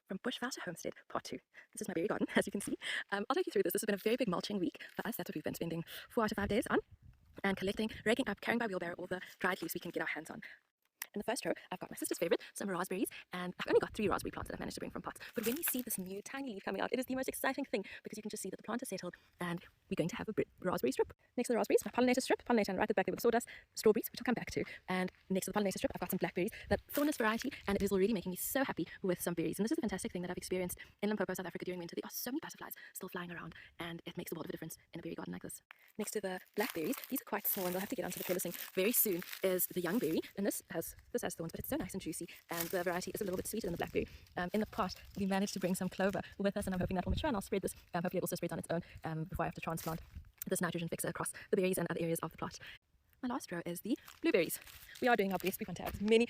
From Bushveld to Homestead, part 2. This is my berry garden, as you can see. I'll take you through this. This has been a very big mulching week for us. That's what we've been spending 4 out of 5 days on. And collecting, raking up, carrying by wheelbarrow all the dried leaves we can get our hands on. In the first row, I've got my sister's favourite, some raspberries, and I've only got 3 raspberry plants that I've managed to bring from pots. But when we see this new tiny leaf coming out, it is the most exciting thing because you can just see that the plant is settled and we're going to have a raspberry strip. Next to the raspberries, my pollinator strip, pollinator and right at the back there with the sawdust, strawberries, which I'll come back to. And next to the pollinator strip, I've got some blackberries, that thornless variety, and it is already making me so happy with some berries. And this is a fantastic thing that I've experienced in Limpopo, South Africa during winter. There are so many butterflies still flying around, and it makes a world of a difference in a berry garden like this. Next to the blackberries, these are quite small and they'll have to get onto the trellising very soon, is the young berry, and this has thorns, but it's so nice and juicy, and the variety is a little bit sweeter than the blackberry. In the pot, we managed to bring some clover with us, and I'm hoping that will mature, and I'll spread this. Hopefully it also spreads on its own before I have to transplant this nitrogen fixer across the berries and other areas of the plot. My last row is the blueberries. We are doing our best. We want to have as many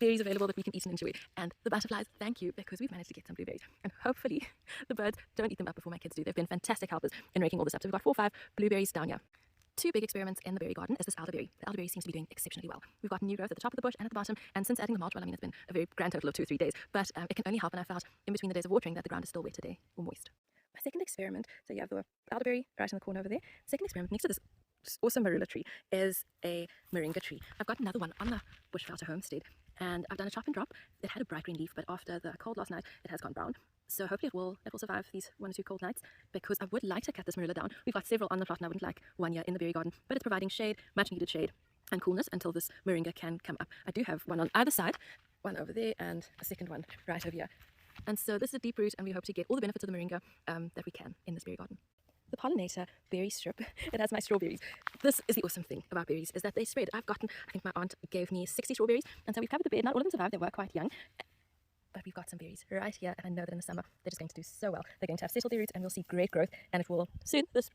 berries available that we can eat and enjoy. And the butterflies, thank you, because we've managed to get some blueberries. And hopefully the birds don't eat them up before my kids do. They've been fantastic helpers in raking all this up. So we've got 4 or 5 blueberries down here. 2 big experiments in the berry garden is this elderberry. The elderberry seems to be doing exceptionally well. We've got new growth at the top of the bush and at the bottom, and since adding the mulch, well, I mean, it's been a very grand total of 2 or 3 days, but it can only help, and I felt in between the days of watering that the ground is still wet today, or moist. My second experiment, so you have the elderberry right in the corner over there. Second experiment next to this awesome marula tree is a moringa tree. I've got another one on the Bushveld Homestead, and I've done a chop and drop. It had a bright green leaf, but after the cold last night, it has gone brown. So hopefully it will survive these 1 or 2 cold nights, because I would like to cut this marula down. We've got several on the plot, and I wouldn't like one here in the berry garden, but it's providing shade, much needed shade and coolness until this moringa can come up. I do have one on either side, one over there and a second one right over here. And so this is a deep root, and we hope to get all the benefits of the moringa that we can in this berry garden. The pollinator berry strip, it has my strawberries. This is the awesome thing about berries, is that they spread. I think my aunt gave me 60 strawberries, and so we've covered the bed. Not all of them survived, they were quite young. But we've got some berries right here, and I know that in the summer they're just going to do so well. They're going to have settled their roots, and we'll see great growth, and it will soon, this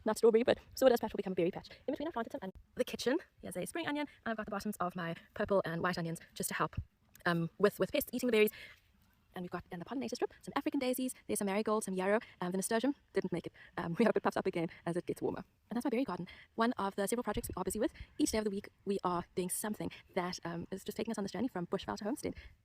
not strawberry, but sawdust patch will become a berry patch. In between, I planted some, and the kitchen, here's a spring onion, and I've got the bottoms of my purple and white onions just to help with pests eating the berries. And we've got in the pollinator strip some African daisies, there's some marigold, some yarrow, the nasturtium didn't make it. We hope it pops up again as it gets warmer. And that's my berry garden, one of the several projects we are busy with. Each day of the week we are doing something that is just taking us on this journey from Bushveld to Homestead.